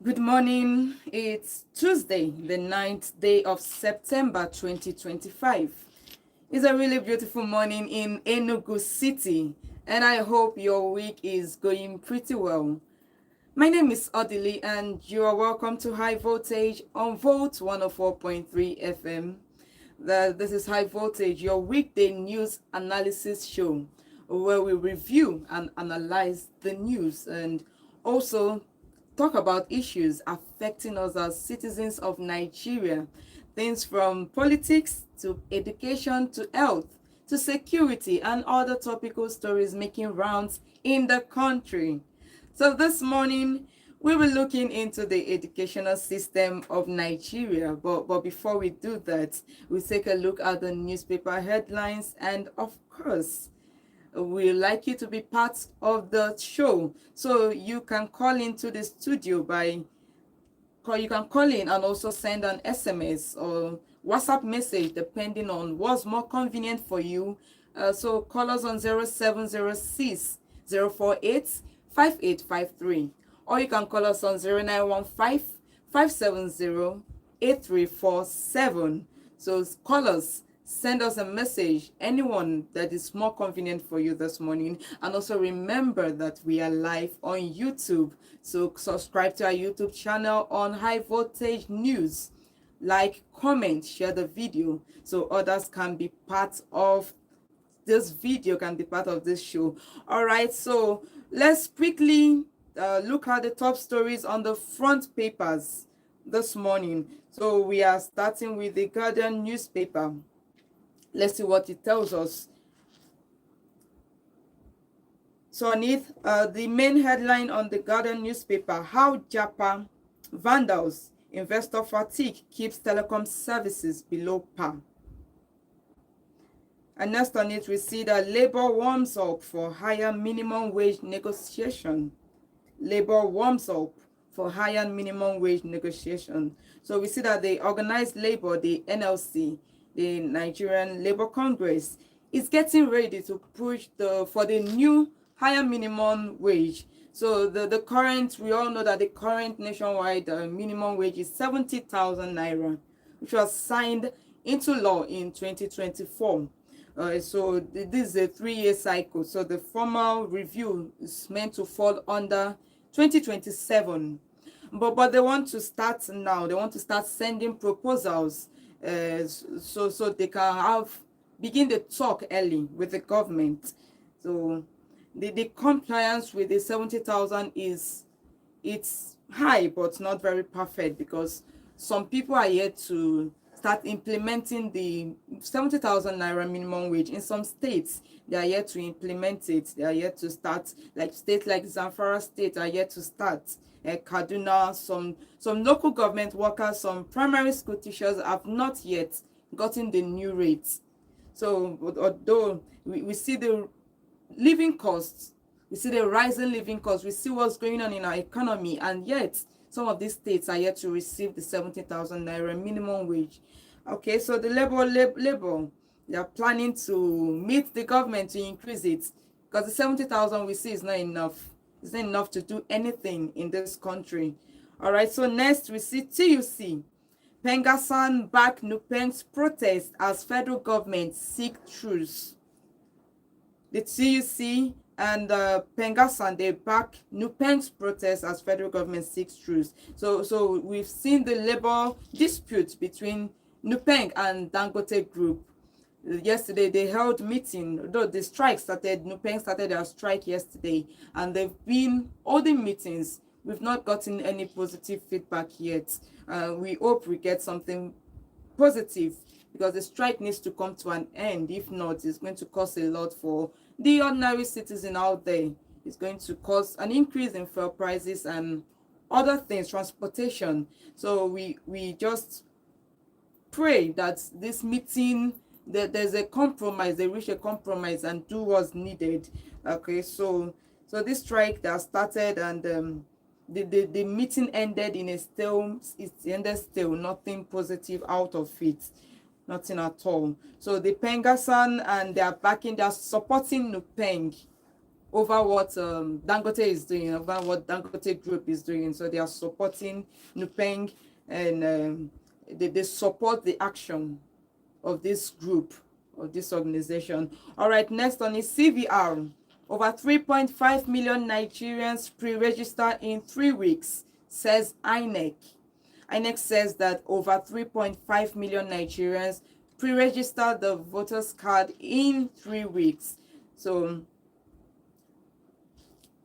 Good morning. It's Tuesday, the 9th day of September 2025. It's a really beautiful morning in Enugu City, and I hope your week is going pretty well. My name is Odili, and you are welcome to High Voltage on Volt 104.3 FM. This is High Voltage, your weekday news analysis show, where we review and analyze the news and also talk about issues affecting us as citizens of Nigeria. Things from politics to education to health to security and other topical stories making rounds in the country. So this morning, we will be looking into the educational system of Nigeria. But before we do that, we'll take a look at the newspaper headlines. And of course, we'd like you to be part of the show. So you can call into the studio you can call in and also send an SMS or WhatsApp message depending on what's more convenient for you. So call us on 0706 048 5853, or you can call us on 0915 570 8347. So call us, send us a message, anyone that is more convenient for you this morning. And also remember that we are live on YouTube. So subscribe to our YouTube channel on High Voltage News. Like, comment, share the video so others can be part of this video, can be part of this show. All right, so let's quickly look at the top stories on the front papers this morning. So we are starting with the Guardian newspaper. Let's see what it tells us. So on it, the main headline on the Guardian newspaper: how Japa vandals, investor fatigue keeps telecom services below par. And next on it, we see that Labour warms up for higher minimum wage negotiation. Labour warms up for higher minimum wage negotiation. So we see that the organized labor, the NLC, the Nigerian Labour Congress, is getting ready to push for the new higher minimum wage. So the current, we all know that the current nationwide minimum wage is 70,000 naira, which was signed into law in 2024. So this is a 3-year cycle. So the formal review is meant to fall under 2027. But they want to start now. They want to start sending proposals so they can begin the talk early with the government. So the compliance with the 70,000 it's high but not very perfect, because some people are yet to start implementing the 70,000 naira minimum wage. In some states, they are yet to implement it. They are yet to start, like states like Zamfara State are yet to start. Kaduna, some local government workers, some primary school teachers have not yet gotten the new rates. So although we see the living costs, we see the rising living costs, we see what's going on in our economy, and yet some of these states are yet to receive the 70,000 naira minimum wage. Okay, so the labor, they are planning to meet the government to increase it, because the 70,000 we see is not enough. It's not enough to do anything in this country. All right, so next we see TUC. Pengassan back Nupeng's protest as federal government seek truce. The TUC and Pengassan, they back Nupeng's protest as federal government seeks truce. So we've seen the labor dispute between Nupeng and Dangote Group. Yesterday they held meeting, though the strike started, Nupeng started their strike yesterday, and they've been holding meetings. We've not gotten any positive feedback yet. We hope we get something positive, because the strike needs to come to an end. If not, it's going to cost a lot for the ordinary citizen out there. It's going to cause an increase in fuel prices and other things, transportation. So we just pray that this meeting, that there's a compromise, they reach a compromise and do what's needed. Okay, so this strike that started, and the meeting ended in a still, it ended still, nothing positive out of it, nothing at all. So the Pengassan, and they are supporting Nupeng over what Dangote is doing, over what Dangote Group is doing. So they are supporting Nupeng, and they support the action of this group, of this organization. All right, next on is CVR. Over 3.5 million Nigerians pre-register in 3 weeks, says INEC. INEC says that over 3.5 million Nigerians pre-registered the voters card in 3 weeks. So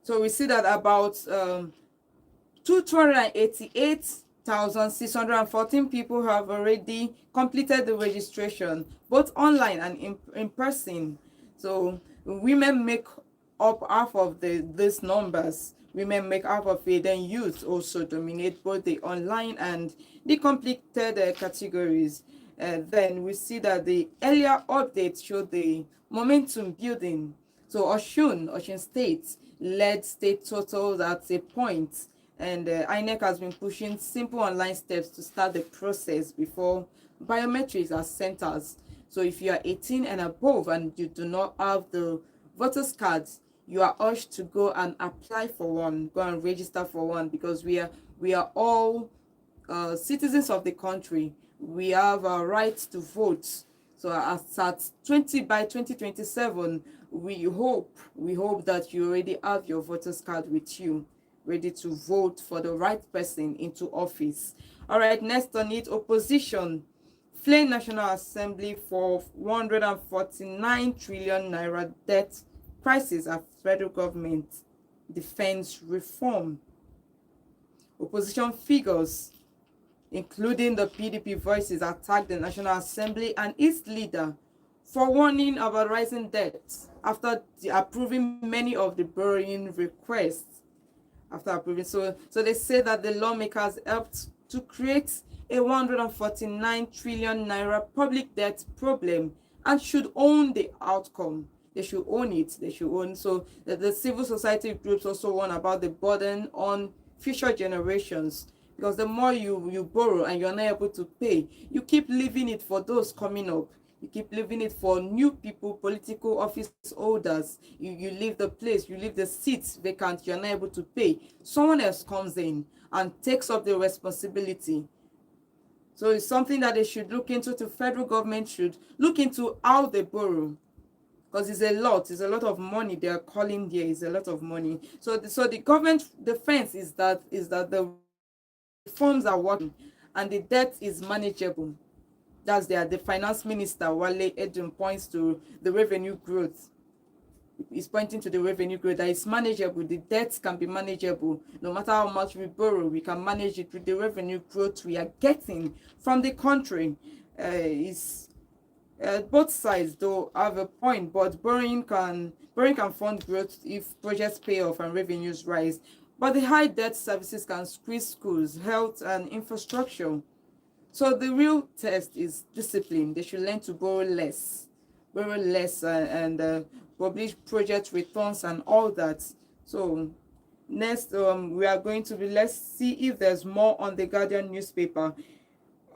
we see that about 288,614 people have already completed the registration, both online and in person. So women make up half of these numbers. Women make half of it, then youth also dominate both the online and the completed categories. Then we see that the earlier updates show the momentum building. So Osun State led state totals at a point, and INEC has been pushing simple online steps to start the process before biometrics at centers. So if you are 18 and above and you do not have the voters cards, you are urged to go and apply for one, go and register for one, because we are all citizens of the country. We have a right to vote. So at 20 by 2027, we hope that you already have your voters card with you, ready to vote for the right person into office. All right, next on it, opposition flame National Assembly for 149 trillion naira debt crisis as federal government defends reform. Opposition figures, including the PDP voices, attacked the National Assembly and its leader for warning about rising debts after approving many of the borrowing requests. So they say that the lawmakers helped to create a 149 trillion naira public debt problem and should own the outcome. They should own it. They should own. So the civil society groups also warn about the burden on future generations, because the more you borrow and you're not able to pay, you keep leaving it for those coming up. You keep leaving it for new people, political office holders. You leave the place, you leave the seats vacant, you're not able to pay. Someone else comes in and takes up the responsibility. So it's something that they should look into. The federal government should look into how they borrow, because it's a lot of money they are calling there. It's a lot of money. So the government defense is that the reforms are working and the debt is manageable. That's the finance minister, Wale Edun, points to the revenue growth. He's pointing to the revenue growth, that is manageable. The debts can be manageable. No matter how much we borrow, we can manage it with the revenue growth we are getting from the country. Both sides though have a point, but borrowing can fund growth if projects pay off and revenues rise. But the high debt services can squeeze schools, health, and infrastructure. So the real test is discipline. They should learn to borrow less, and publish project returns and all that. So next, we are going to let's see if there's more on the Guardian newspaper.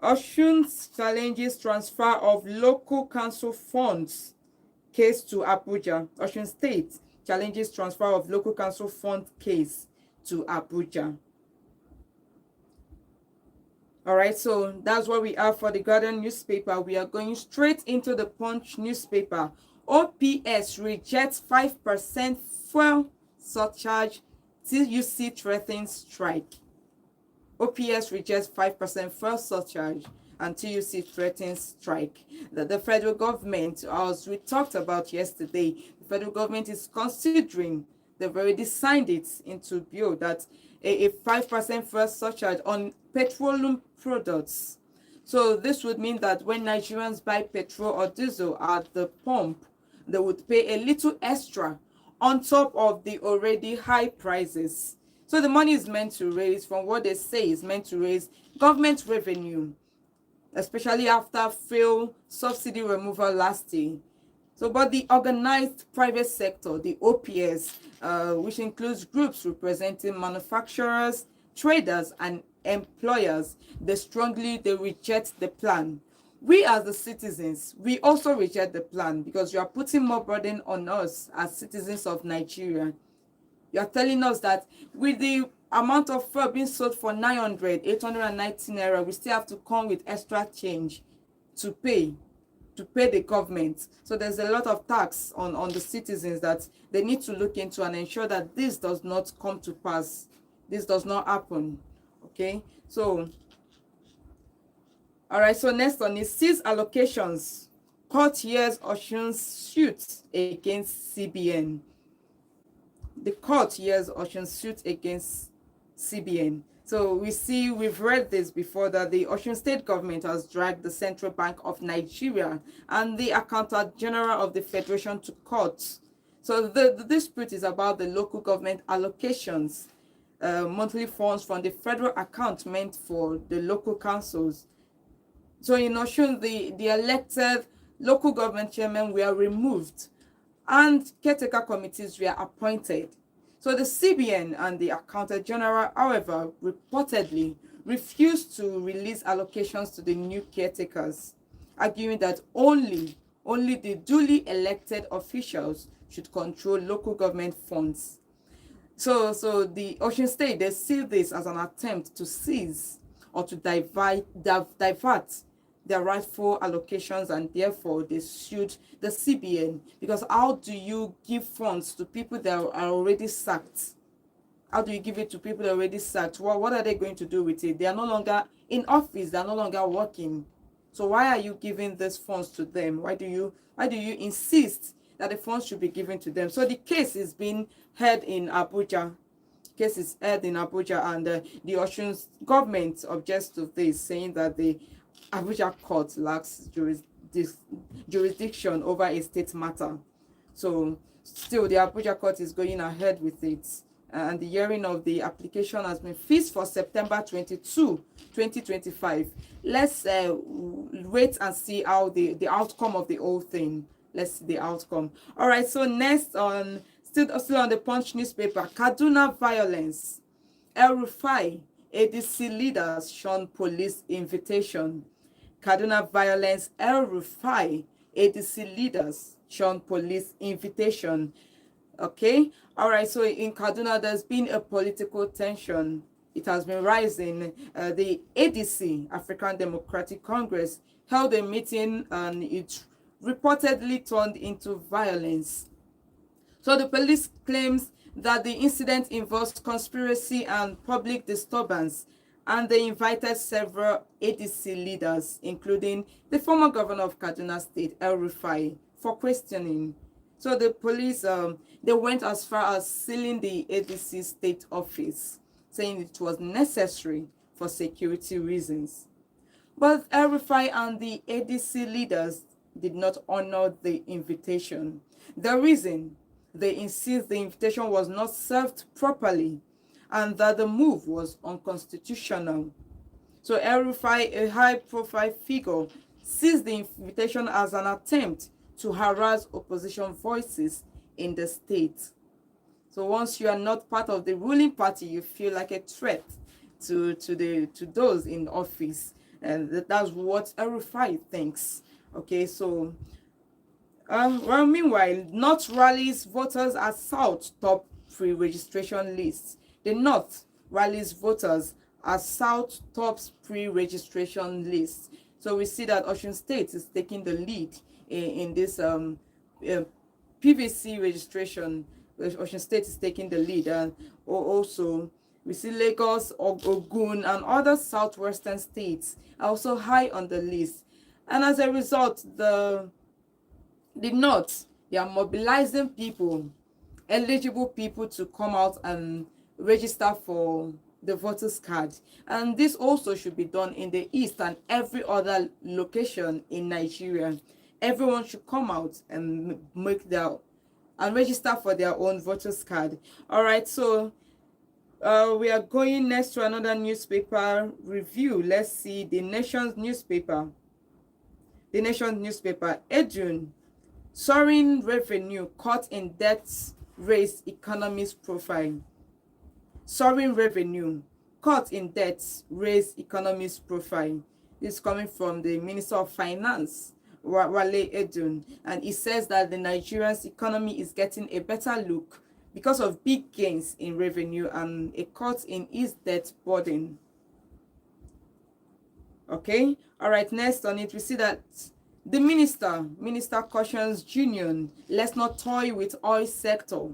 Osun's challenges transfer of local council funds case to Abuja. Osun State challenges transfer of local council fund case to Abuja. All right, so that's what we have for the Guardian newspaper. We are going straight into the Punch newspaper. OPS rejects 5% fuel surcharge TUC threatens strike. OPS rejects 5% fuel surcharge and TUC threatens strike. The federal government, as we talked about yesterday, the federal government is considering, they've already signed it into bill, that a 5% fuel surcharge on petroleum products. So this would mean that when Nigerians buy petrol or diesel at the pump, they would pay a little extra on top of the already high prices. So the money is meant to raise, from what they say, is meant to raise government revenue, especially after fuel subsidy removal last year. So, but the organized private sector, the OPS, which includes groups representing manufacturers, traders, and employers, they reject the plan. we as the citizens, we also reject the plan because you are putting more burden on us as citizens of Nigeria. You are telling us that with the amount of fuel being sold for 900, 819 naira, we still have to come with extra change to pay the government. So there's a lot of tax on the citizens that they need to look into and ensure that this does not come to pass. This does not happen. Okay, so all right, so next one is seize allocations. Court hears Osun's suit against CBN. The court hears Osun's suit against CBN. So we've read this before, that the Osun State government has dragged the Central Bank of Nigeria and the Accountant General of the Federation to court. So the dispute is about the local government allocations, monthly funds from the federal account meant for the local councils. So in Osun, the elected local government chairmen were removed and caretaker committees were appointed. So the CBN and the Accountant General, however, reportedly refused to release allocations to the new caretakers, arguing that only the duly elected officials should control local government funds. So the Osun State, they see this as an attempt to seize or to divert their rightful allocations, and therefore they sued the CBN, because how do you give funds to people that are already sacked? How do you give it to people that are already sacked? What are they going to do with it? They are no longer in office, they are no longer working. So why are you giving these funds to them? Why do you insist that the funds should be given to them? So the case is being heard in Abuja. Case is heard in Abuja, and the Osun government objects to this, saying that the Abuja court lacks jurisdiction over a state matter. So still the Abuja court is going ahead with it, and the hearing of the application has been fixed for September 22, 2025. Let's wait and see how the outcome of the whole thing. Let's see the outcome. All right, so next on still on the Punch newspaper, Kaduna violence. El-Rufai, ADC leaders shun police invitation. Kaduna violence, El-Rufai, ADC leaders shun police invitation. Okay, all right, so in Kaduna, there's been a political tension. It has been rising. The ADC, African Democratic Congress, held a meeting and it reportedly turned into violence. So the police claims that the incident involves conspiracy and public disturbance, and they invited several ADC leaders, including the former governor of Kaduna State, El-Rufai, for questioning. So the police, they went as far as sealing the ADC state office, saying it was necessary for security reasons. But El-Rufai and the ADC leaders did not honor the invitation. The reason, they insist the invitation was not served properly and that the move was unconstitutional. So El-Rufai, a high-profile figure, sees the invitation as an attempt to harass opposition voices in the state. So once you are not part of the ruling party, you feel like a threat to those in office, and that's what El-Rufai thinks. Okay, so well, meanwhile, North rallies voters as South top pre-registration lists. The North rallies voters as South tops pre-registration lists. So we see that Osun State is taking the lead in this PVC registration. Osun State is taking the lead, and also we see Lagos, Ogun, and other southwestern states are also high on the list. And as a result, the North, they are mobilizing people, eligible people, to come out and register for the voters card. And this also should be done in the East and every other location in Nigeria. Everyone should come out and register for their own voters card. All right, so we are going next to another newspaper review. Let's see the Nation's newspaper. The Nation's newspaper, Edun, soaring revenue cut in debts raised economy's profile. Soaring revenue cut in debts raised economy's profile. This is coming from the Minister of Finance, Wale Edun, and he says that the Nigerian's economy is getting a better look because of big gains in revenue and a cut in its debt burden. Okay, all right, next on it, we see that the minister cautions union, let's not toy with oil sector.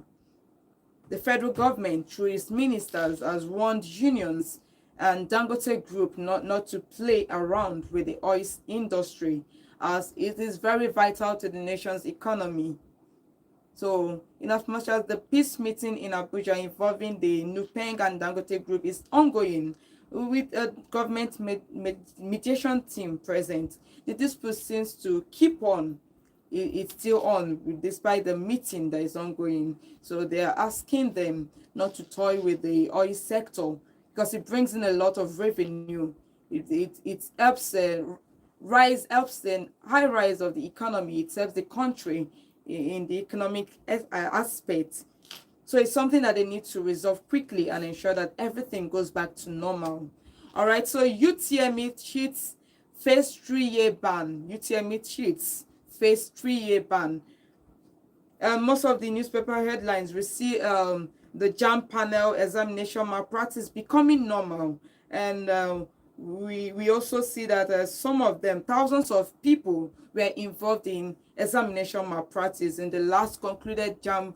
The federal government, through its ministers, has warned unions and Dangote Group not to play around with the oil industry, as it is very vital to the nation's economy. So, in as much as the peace meeting in Abuja involving the Nupeng and Dangote Group is ongoing, with a government mediation team present, the dispute seems to keep on. It's still on despite the meeting that is ongoing. So they are asking them not to toy with the oil sector because it brings in a lot of revenue. It helps helps the high rise of the economy. It helps the country in the economic aspect. So it's something that they need to resolve quickly and ensure that everything goes back to normal. All right, so UTME cheats face 3-year ban. UTME cheats face 3-year ban. Most of the newspaper headlines, we see the JAMB panel examination malpractice becoming normal. And we also see that some of them, thousands of people were involved in examination malpractice in the last concluded JAMB.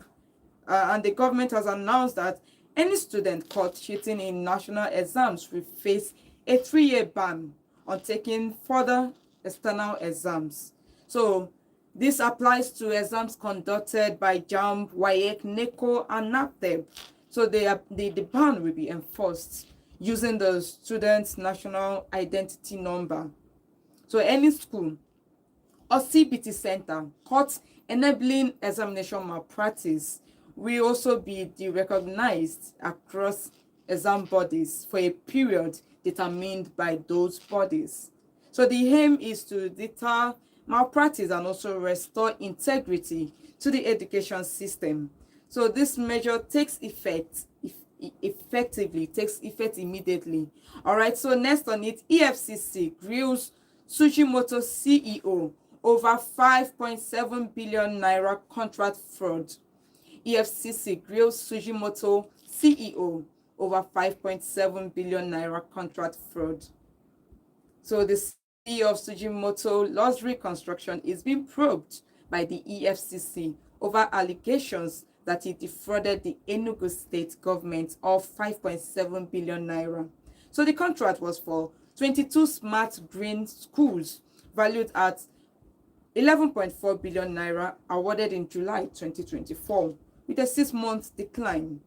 And the government has announced that any student caught cheating in national exams will face a 3-year ban on taking further external exams. So this applies to exams conducted by JAMB, WAEC, NECO, and NAPTEB. So the ban will be enforced using the student's national identity number. So any school or CBT center caught enabling examination malpractice will also be derecognized across exam bodies for a period determined by those bodies. So the aim is to deter malpractice and also restore integrity to the education system. So this measure takes effect immediately. All right, so next on it, EFCC grills Sujimoto CEO over 5.7 billion naira contract fraud. EFCC grills Sujimoto CEO over 5.7 billion naira contract fraud. So the CEO of Sujimoto Luxury Construction is being probed by the EFCC over allegations that he defrauded the Enugu state government of 5.7 billion naira. So the contract was for 22 smart green schools valued at 11.4 billion naira, awarded in July 2024 with a 6-month decline.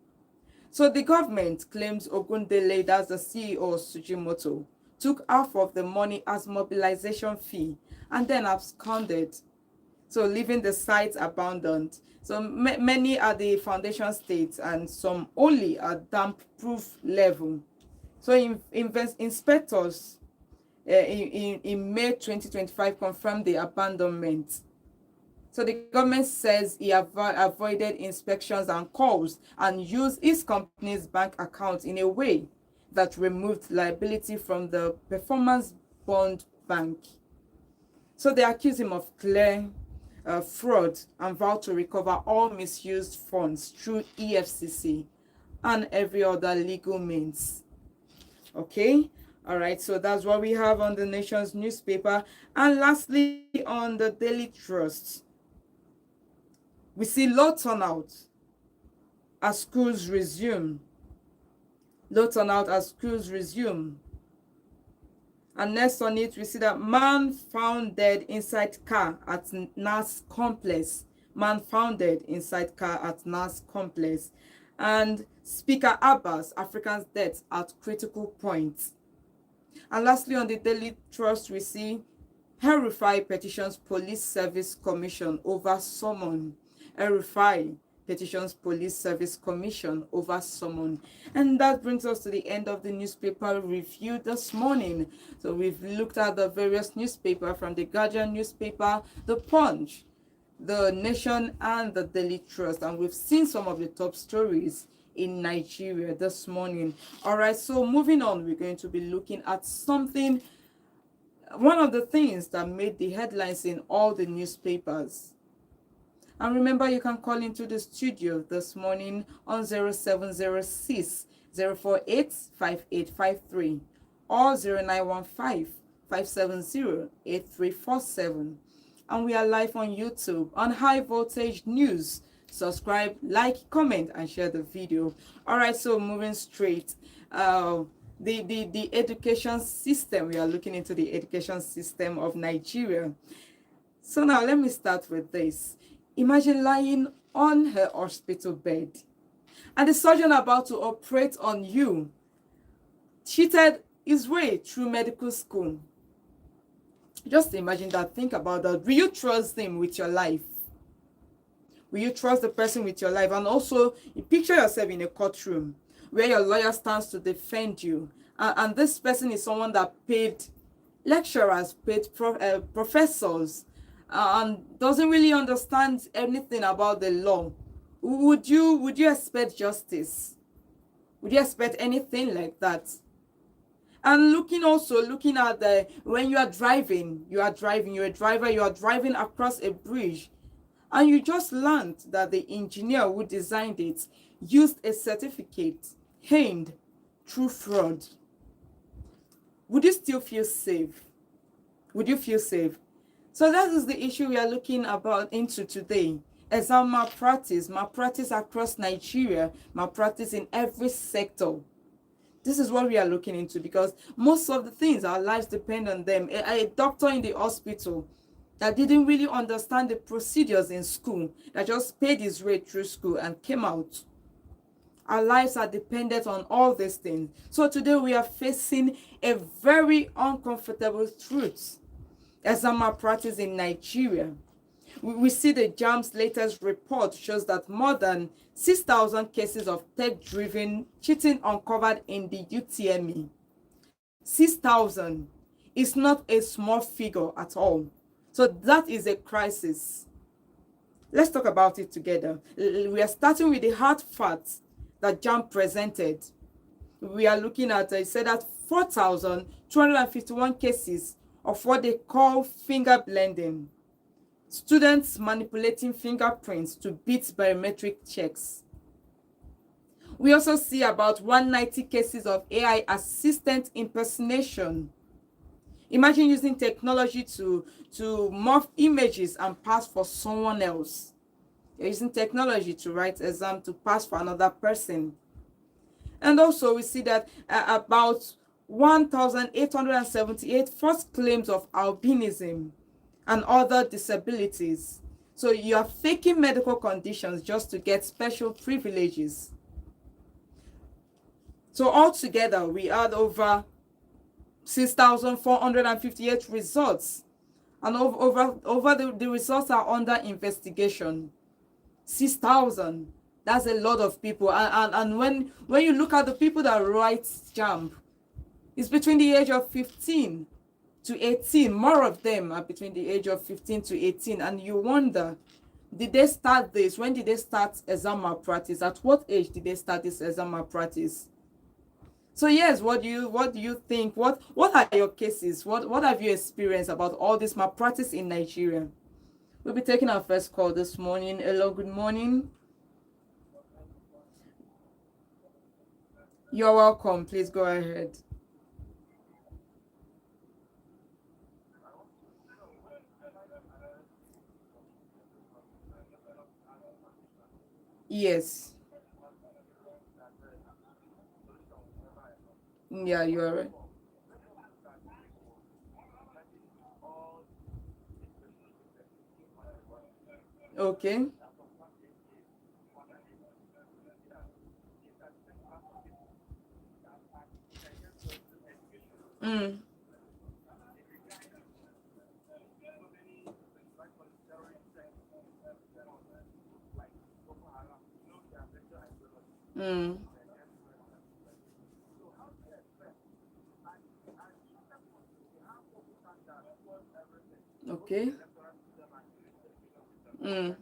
So the government claims Ogundele, that's the CEO of Sujimoto, took half of the money as mobilization fee and then absconded, so leaving the site abandoned. So many are the foundation states and some only at damp-proof level. So inspectors in May 2025 confirmed the abandonment. So the government says he avoided inspections and calls and used his company's bank account in a way that removed liability from the performance bond bank. So they accuse him of clear fraud and vow to recover all misused funds through EFCC and every other legal means. Okay, all right, so that's what we have on the Nation's newspaper. And lastly, on the Daily Trust, we see low turnout as schools resume. Low turnout as schools resume. And next on it, we see that man found dead inside car at NAS complex. Man found dead inside car at NAS complex. And Speaker Abbas, Africans' death at critical points. And lastly, on the Daily Trust, we see El-Rufai petitions Police Service Commission over summon. El-Rufai petitions Police Service Commission over summon. And that brings us to the end of the newspaper review this morning. So we've looked at the various newspapers from the Guardian newspaper, the Punch, the Nation, and the Daily Trust. And we've seen some of the top stories in Nigeria this morning. All right, so moving on, we're going to be looking at something one of the things that made the headlines in all the newspapers. And remember, you can call into the studio this morning on 0706 048 5853 or 0915 570 8347. And we are live on YouTube on High Voltage News. Subscribe, like, comment, and share the video. All right, so moving straight. The education system, we are looking into the education system of Nigeria. So now let me start with this. Imagine lying on her hospital bed and the surgeon about to operate on you cheated his way through medical school. Just imagine that. Think about that. Will you trust him with your life? Will you trust the person with your life? And also, you picture yourself in a courtroom where your lawyer stands to defend you. And this person is someone that paid lecturers, paid professors, and doesn't really understand anything about the law. Would you expect justice? Would you expect anything like that? And looking at the when you're a driver, you are driving across a bridge, and you just learned that the engineer who designed it used a certificate gained through fraud. Would you still feel safe? Would you feel safe? So that is the issue we are looking into today. Exam malpractice across Nigeria, malpractice in every sector. This is what we are looking into, because most of the things, our lives depend on them. A doctor in the hospital that didn't really understand the procedures in school, that just paid his way through school and came out. Our lives are dependent on all these things. So today we are facing a very uncomfortable truth. Exam malpractice in Nigeria. We see the JAMB's latest report shows that more than 6,000 cases of tech-driven cheating uncovered in the UTME. 6,000 is not a small figure at all. So that is a crisis. Let's talk about it together. We are starting with the hard facts that JAMB presented. We are looking at, I said that 4,251 cases of what they call finger blending. Students manipulating fingerprints to beat biometric checks. We also see about 190 cases of AI assistant impersonation. Imagine using technology to morph images and pass for someone else. You're using technology to write exam to pass for another person. And also we see that about 1,878 false claims of albinism and other disabilities. So you are faking medical conditions just to get special privileges. So altogether, we had over 6,458 results. And the results are under investigation. 6,000. That's a lot of people. And when you look at the people that write JAMB, it's between the age of 15 to 18. More of them are between the age of 15 to 18. And you wonder, did they start this? When did they start exam malpractice? At what age did they start this exam malpractice? So yes, what do you think? What are your cases? What have you experienced about all this malpractice in Nigeria? We'll be taking our first call this morning. Hello, good morning. You're welcome. Please go ahead. Yes. Yeah, you are right. Okay. Mm. Mm. Okay. Mm.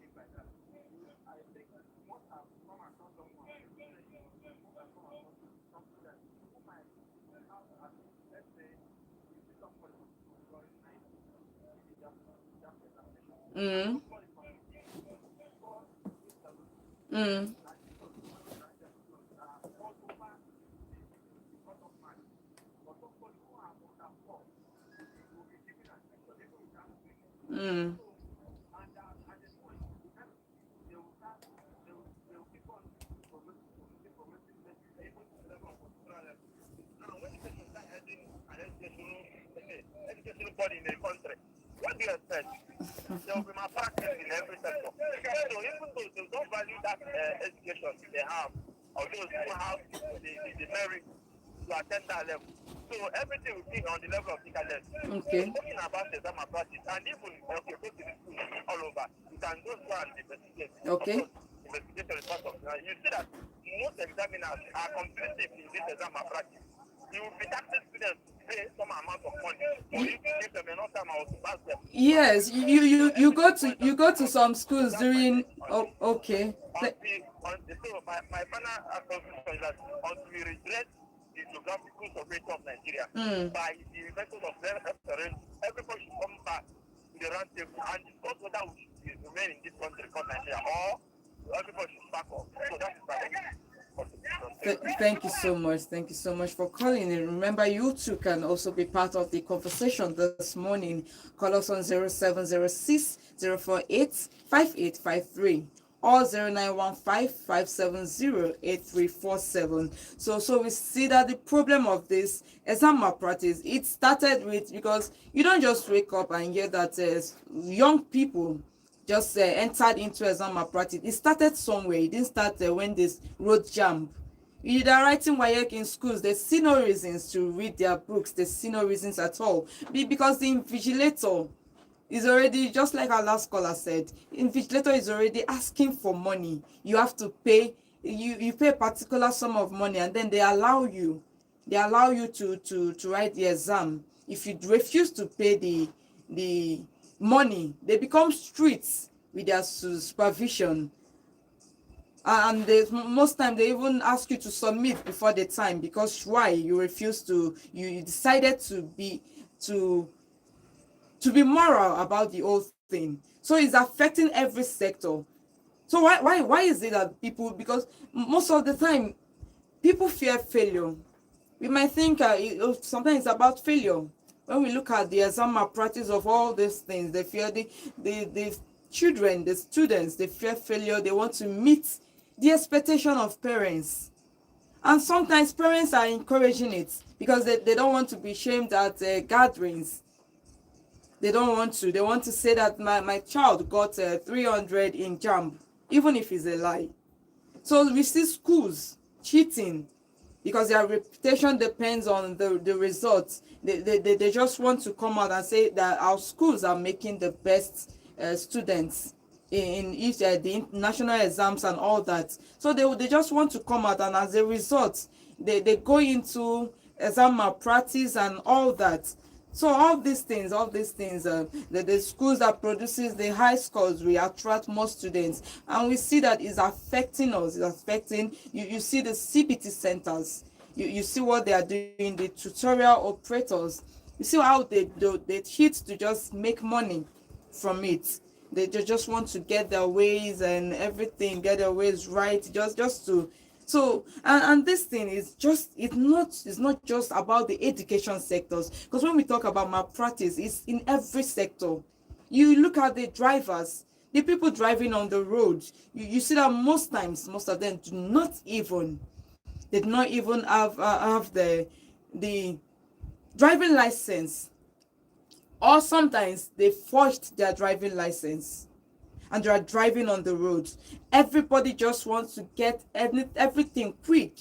Mm. Mm. Mm. educational body in the country. What do you expect? There will be malpractice in every sector. So even though they don't value that education they have, or those who have the merit to attend that level. So everything will be on the level of internet. So Okay. talking about exam malpractice, and even okay, go to the school all over, you can go and investigate. Of Okay. course, investigation is part of it. You see that most examiners are competitive in this exam malpractice. You will be taxing students to pay some amount of money for you to give them enough time or to pass them. Yes, you go to some schools during. Oh, okay. So my final conclusion is that until we redress the geographical sovereignty of Nigeria Mm. by the investors of referendum, everybody should come back to the round table and discuss whether we should remain in this country called Nigeria or everybody should back off. So that is my Thank you so much. Thank you so much for calling. And remember, you too can also be part of the conversation this morning. Call us on 0706 048 5853 or 0915-570-8347. So we see that the problem of this exam malpractice, it started with, because you don't just wake up and hear that young people just entered into exam malpractice. It started somewhere. It didn't start when this road jam. They're writing WAEC in schools. They see no reasons to read their books. They see no reasons at all. Because the invigilator is already, just like our last caller said, invigilator is already asking for money. You have to pay, you pay a particular sum of money, and then they allow you to write the exam. If you refuse to pay the money, they become strict with their supervision. And most time they even ask you to submit before the time, because why? You decided to be moral about the whole thing. So it's affecting every sector. So why is it that people, because most of the time people fear failure. We might think sometimes it's about failure. When we look at the exam malpractice of all these things, they fear the children, the students, they fear failure. They want to meet the expectation of parents. And sometimes parents are encouraging it because they don't want to be shamed at gatherings. They want to say that my child got 300 in JAMB, even if it's a lie. So we see schools cheating because their reputation depends on the results. They just want to come out and say that our schools are making the best students in each the national exams and all that. So they just want to come out, and as a result, they go into exam malpractice and all that. So all these things, the schools that produces the high scores, we attract more students, and we see that is affecting us. It's affecting you. You see the CBT centers. You see what they are doing. The tutorial operators. You see how they cheat to just make money from it. They just want to get their ways and everything, get their ways right, just to. So and this thing is just, it's not just about the education sectors, because when we talk about malpractice, it's in every sector. You look at the drivers, the people driving on the road. You see that most times, most of them do not even have the driving license, or sometimes they forged their driving license and they are driving on the road. Everybody just wants to get everything quick.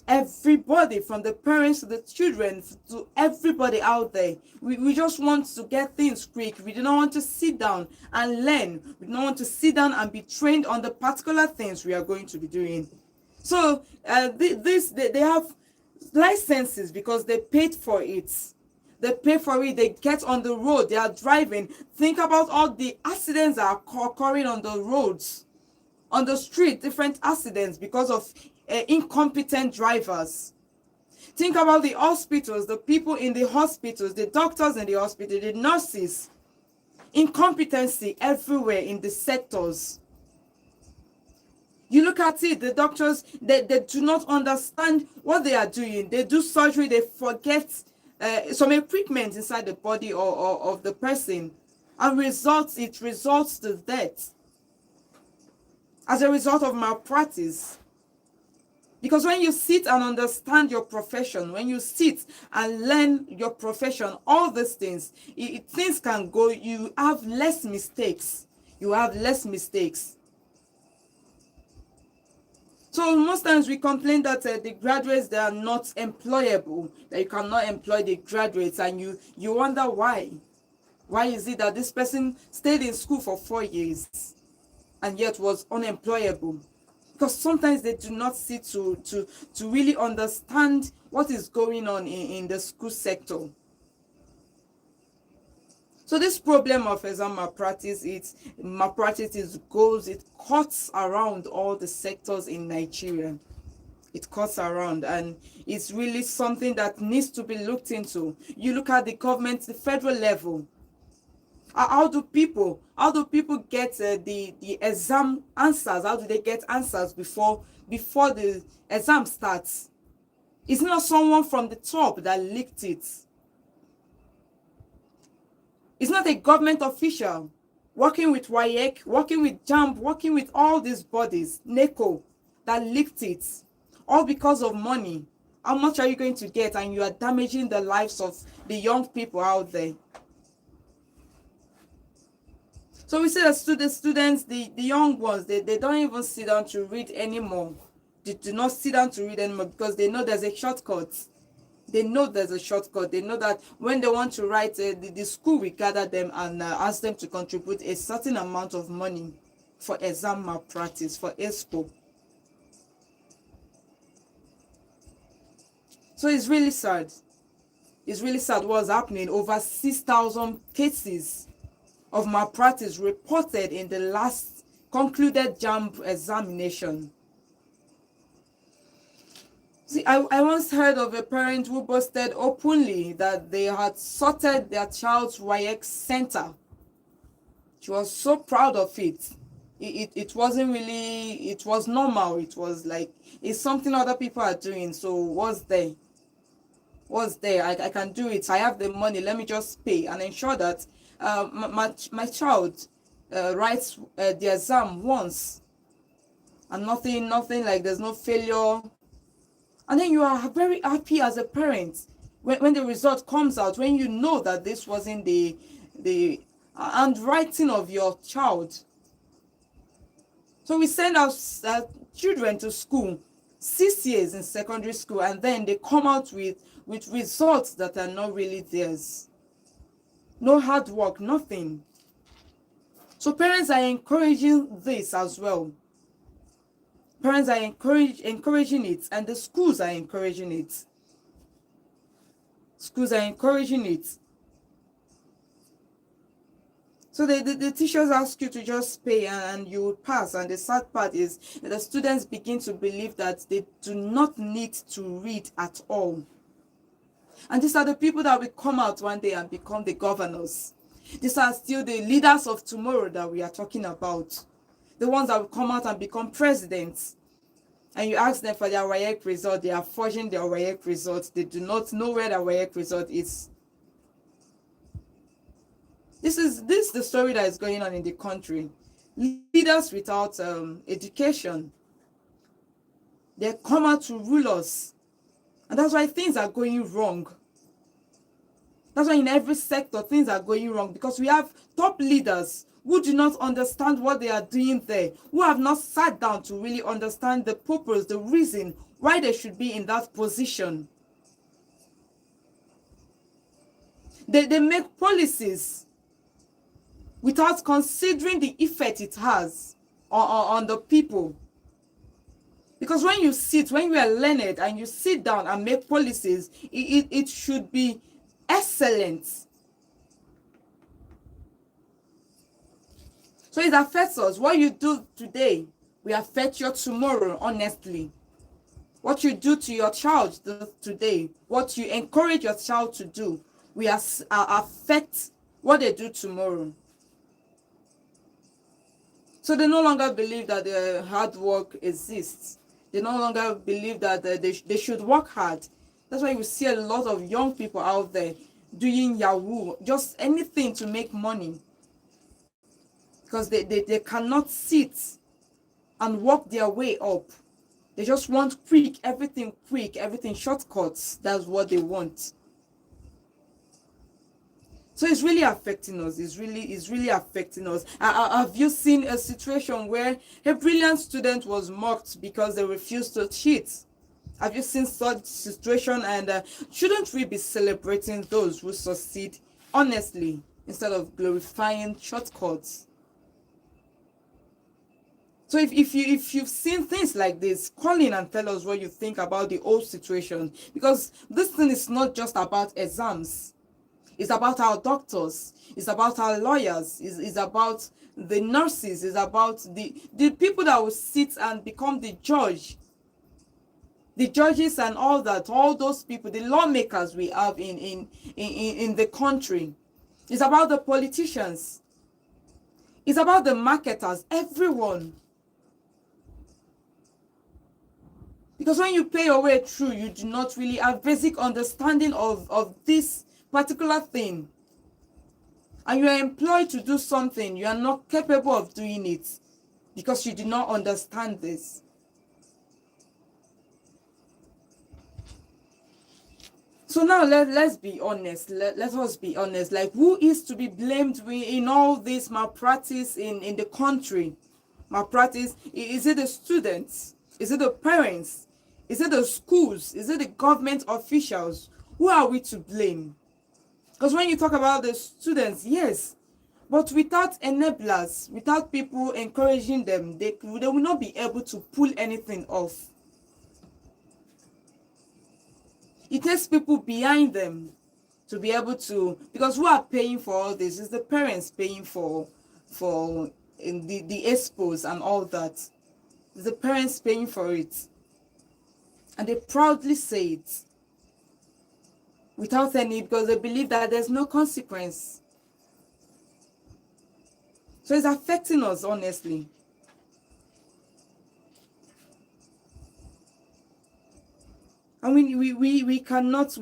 Everybody, from the parents to the children to everybody out there, we just want to get things quick. We do not want to sit down and learn. We do not want to sit down and be trained on the particular things we are going to be doing. So they have licenses because they paid for it. They pay for it. They get on the road. They are driving. Think about all the accidents that are occurring on the roads, on the street. Different accidents because of incompetent drivers. Think about the hospitals, the people in the hospitals, the doctors in the hospital, the nurses. incompetency everywhere in the sectors. You look at it, the doctors, they do not understand what they are doing. They do surgery, they forget some equipment inside the body or of the person, and it results to death as a result of malpractice. Because when you sit and understand your profession, when you sit and learn your profession, all these things, things can go, you have less mistakes. You have less mistakes. So most times we complain that the graduates, they are not employable, that you cannot employ the graduates, and you wonder why. Why is it that this person stayed in school for 4 years and yet was unemployable? Because sometimes they do not sit to really understand what is going on in the school sector. So this problem of exam malpractice, it cuts around all the sectors in Nigeria. It cuts around, and it's really something that needs to be looked into. You look at the government, the federal level. How do people get the exam answers? How do they get answers before the exam starts? It's not someone from the top that leaked it. It's not a government official working with WAEC, working with JAMB, working with all these bodies, NECO, that leaked it, all because of money. How much are you going to get? And you are damaging the lives of the young people out there. So we see that the students, the young ones, they don't even sit down to read anymore. They do not sit down to read anymore because they know there's a shortcut. They know there's a shortcut. They know that when they want to write, the school will gather them and ask them to contribute a certain amount of money for exam malpractice, for EXPO. So it's really sad. It's really sad what's happening. Over 6,000 cases of malpractice reported in the last concluded JAMB examination. See, I once heard of a parent who boasted openly that they had sorted their child's WAEC center. She was so proud of it. It wasn't really, it was normal. It was like, it's something other people are doing. So what's there? What's there? I can do it. I have the money. Let me just pay and ensure that my child writes the exam once. And nothing like there's no failure. And then you are very happy as a parent when the result comes out, when you know that this wasn't the handwriting of your child. So we send our children to school, 6 years in secondary school, and then they come out with results that are not really theirs. No hard work, nothing. So parents are encouraging this as well. Parents are encouraging it, and the schools are encouraging it. Schools are encouraging it. So the teachers ask you to just pay and you will pass. And the sad part is that the students begin to believe that they do not need to read at all. And these are the people that will come out one day and become the governors. These are still the leaders of tomorrow that we are talking about. The ones that will come out and become presidents. And you ask them for their WAEC result, they are forging their WAEC results. They do not know where their WAEC result is. This is the story that is going on in the country. Leaders without education. They come out to rule us. And that's why things are going wrong. That's why in every sector things are going wrong, because we have top leaders who do not understand what they are doing there, who have not sat down to really understand the purpose, the reason why they should be in that position. They make policies without considering the effect it has on the people. Because when you are learned and you sit down and make policies, it should be excellent. So it affects us. What you do today will affect your tomorrow, honestly. What you do to your child today, what you encourage your child to do, will affect what they do tomorrow. So they no longer believe that their hard work exists. They no longer believe that they should work hard. That's why you see a lot of young people out there doing Yahoo, just anything to make money. Because they cannot sit and work their way up. They just want quick, everything shortcuts. That's what they want. So it's really affecting us. It's really affecting us. Have you seen a situation where a brilliant student was mocked because they refused to cheat? Have you seen such situation? And shouldn't we be celebrating those who succeed honestly instead of glorifying shortcuts? So if you've seen things like this, call in and tell us what you think about the whole situation, because this thing is not just about exams. It's about our doctors. It's about our lawyers. It's about the nurses. It's about the people that will sit and become the judge. The judges and all that, all those people, the lawmakers we have in the country. It's about the politicians. It's about the marketers, everyone. Because when you pay your way through, you do not really have basic understanding of this particular thing, and you are employed to do something, you are not capable of doing it because you do not understand this. So now let's be honest. Let us be honest. Like, who is to be blamed in all this malpractice in the country? Malpractice, is it the students? Is it the parents? Is it the schools? Is it the government officials? Who are we to blame? Because when you talk about the students, yes, but without enablers, without people encouraging them, they will not be able to pull anything off. It takes people behind them to be able to, because who are paying for all this is the parents paying for the expos and all that. It's the parents paying for it. And they proudly say it. Without any, because they believe that there's no consequence. So it's affecting us, honestly. I mean, we cannot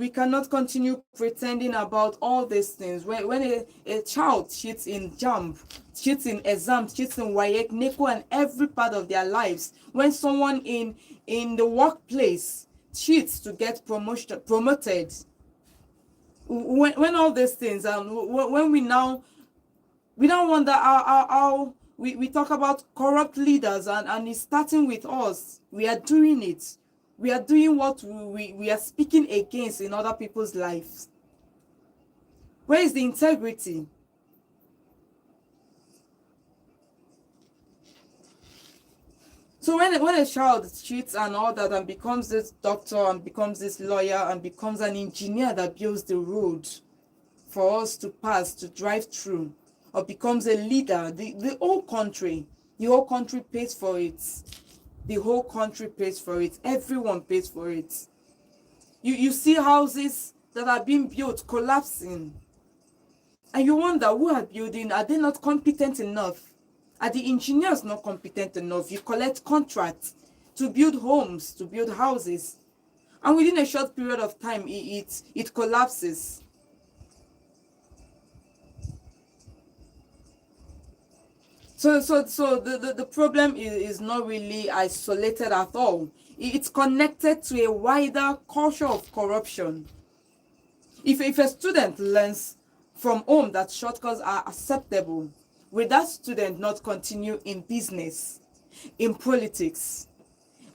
continue pretending about all these things. When a child cheats in JAMB, cheats in exams, cheats in WAEC, NECO, and every part of their lives. When someone in the workplace cheats to get promoted. When all these things, when we now wonder how we talk about corrupt leaders, and it's starting with us. We are doing it. We are doing what we are speaking against in other people's lives. Where is the integrity? So when a child cheats and all that, and becomes this doctor and becomes this lawyer and becomes an engineer that builds the road for us to pass, to drive through, or becomes a leader, the whole country pays for it. The whole country pays for it. Everyone pays for it. You see houses that are being built collapsing, and you wonder, who are building? Are they not competent enough? Are the engineers not competent enough? You collect contracts to build homes, to build houses, and within a short period of time, it collapses. So the problem is not really isolated at all. It's connected to a wider culture of corruption. If a student learns from home that shortcuts are acceptable, will that student not continue in business, in politics,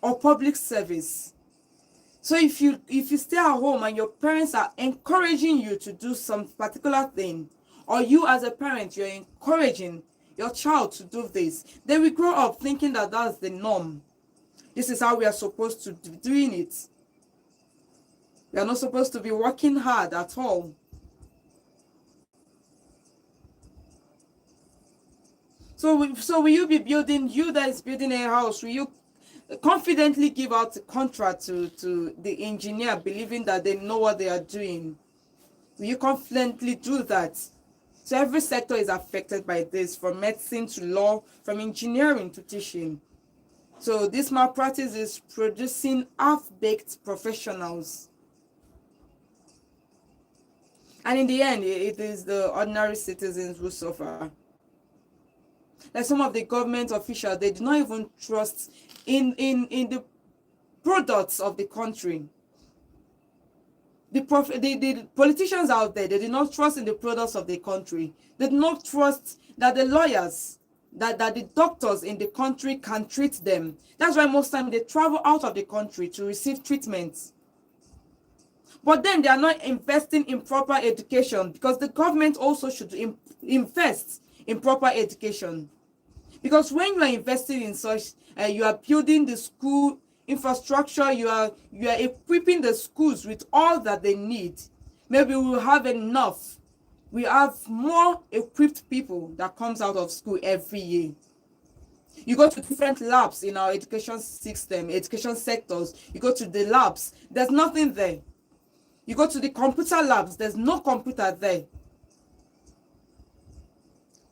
or public service? So if you stay at home and your parents are encouraging you to do some particular thing, or you as a parent, you're encouraging your child to do this, they will grow up thinking that that's the norm. This is how we are supposed to be doing it. We are not supposed to be working hard at all. So will you be building, you that is building a house, will you confidently give out a contract to the engineer, believing that they know what they are doing? Will you confidently do that? So every sector is affected by this, from medicine to law, from engineering to teaching. So this malpractice is producing half-baked professionals. And in the end, it is the ordinary citizens who suffer. Like some of the government officials, they do not even trust in the products of the country. The politicians out there, they do not trust in the products of the country. They do not trust that the lawyers, that the doctors in the country can treat them. That's why most times they travel out of the country to receive treatment. But then they are not investing in proper education, because the government also should invest in proper education. Because when you are investing in such, you are building the school infrastructure, you are equipping the schools with all that they need. Maybe we will have enough. We have more equipped people that comes out of school every year. You go to different labs in our education system, education sectors. You go to the labs, there's nothing there. You go to the computer labs, there's no computer there.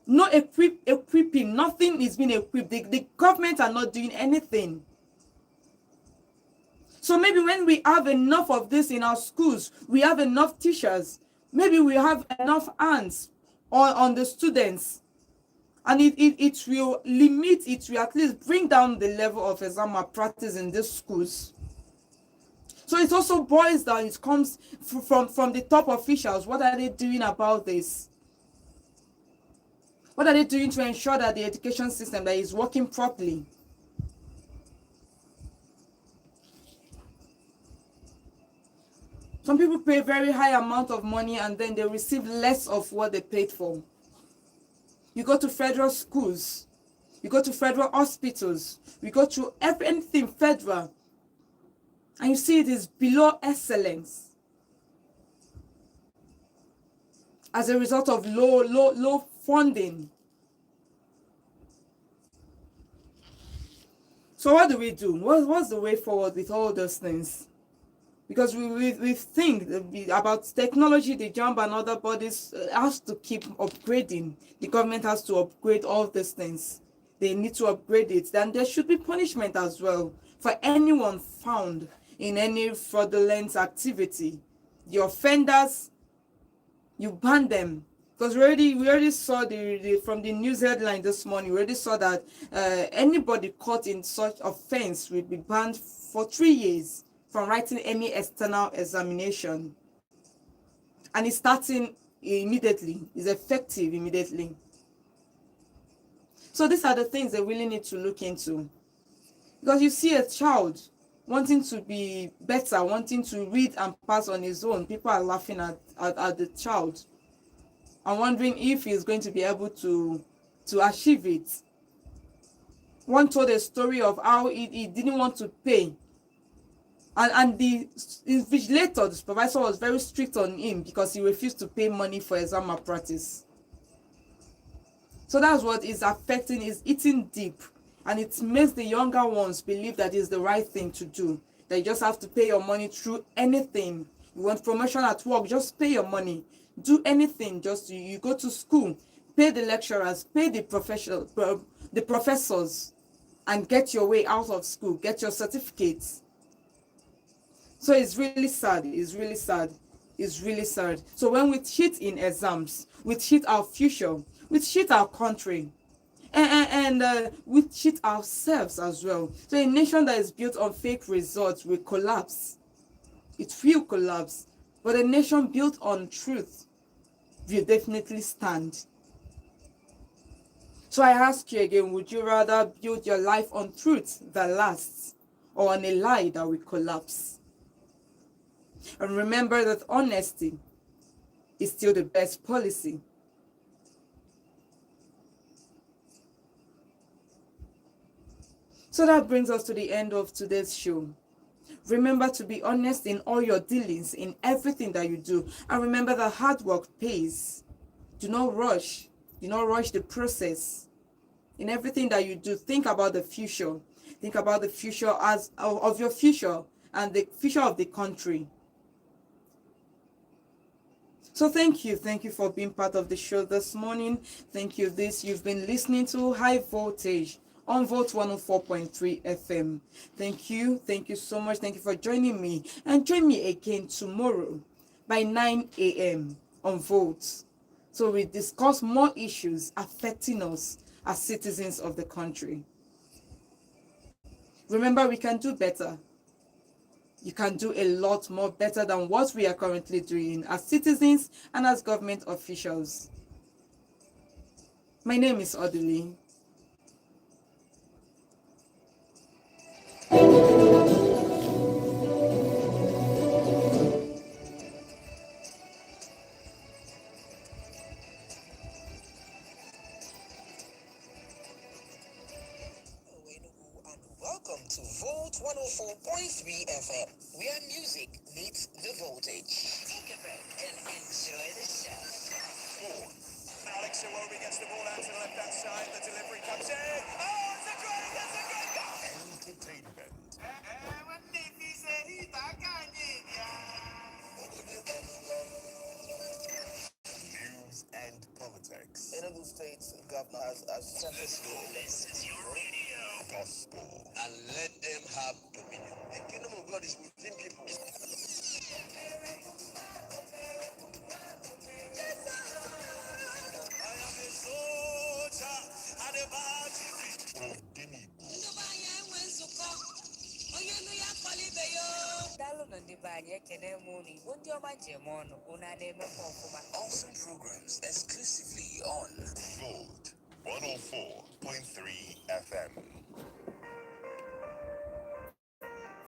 No equipping, nothing is being equipped. The government are not doing anything. So maybe when we have enough of this in our schools, we have enough teachers, maybe we have enough hands on the students, and it will limit, it will at least bring down the level of exam malpractice in these schools. So it also boils down, it comes from the top officials. What are they doing about this? What are they doing to ensure that the education system that is working properly? Some people pay a very high amount of money and then they receive less of what they paid for. You go to federal schools, you go to federal hospitals, we go to anything federal, and you see it is below excellence as a result of low funding. So what do we do? What's the way forward with all those things? Because we think about technology, the JAMB and other bodies has to keep upgrading. The government has to upgrade all these things. They need to upgrade it. Then there should be punishment as well for anyone found in any fraudulent activity. The offenders, you ban them. Because we already saw from the news headline this morning, we already saw that anybody caught in such offense will be banned for 3 years from writing any external examination. And it's starting immediately, it's effective immediately. So these are the things they really need to look into. Because you see a child wanting to be better, wanting to read and pass on his own, people are laughing at the child and wondering if he's going to be able to achieve it. One told a story of how he didn't want to pay. And the invigilator, the supervisor, was very strict on him because he refused to pay money for exam malpractice. So that's what is affecting, is eating deep. And it makes the younger ones believe that it's the right thing to do. That you just have to pay your money through anything. You want promotion at work, just pay your money. Do anything, just you go to school, pay the lecturers, pay the professors, and get your way out of school, get your certificates. So it's really sad, it's really sad, it's really sad. So when we cheat in exams, we cheat our future, we cheat our country, and we cheat ourselves as well. So a nation that is built on fake results will collapse. It will collapse. But a nation built on truth will definitely stand. So I ask you again, would you rather build your life on truth that lasts, or on a lie that will collapse? And remember that honesty is still the best policy. So that brings us to the end of today's show. Remember to be honest in all your dealings, in everything that you do. And remember that hard work pays. Do not rush. Do not rush the process. In everything that you do, think about the future. Think about the future of your future and the future of the country. So thank you. Thank you for being part of the show this morning. Thank you. You've been listening to High Voltage on Volt 104.3 FM. Thank you. Thank you so much. Thank you for joining me. And join me again tomorrow by 9 a.m. on Volt. So we discuss more issues affecting us as citizens of the country. Remember, we can do better. You can do a lot more better than what we are currently doing as citizens and as government officials. My name is Odili. Welcome to Volt 104.3 FM, where music meets the voltage. Take a break and enjoy the show. Alex Iwobi gets the ball out to the left-hand side. The delivery comes in. Oh, it's a great goal! Entertainment. News and politics. Enugu State Governor has sent us this is your radio. Gospel. And let them have dominion. The kingdom of God is within people. I am a soldier and a battle. Awesome programs exclusively on Gold 104.3 FM.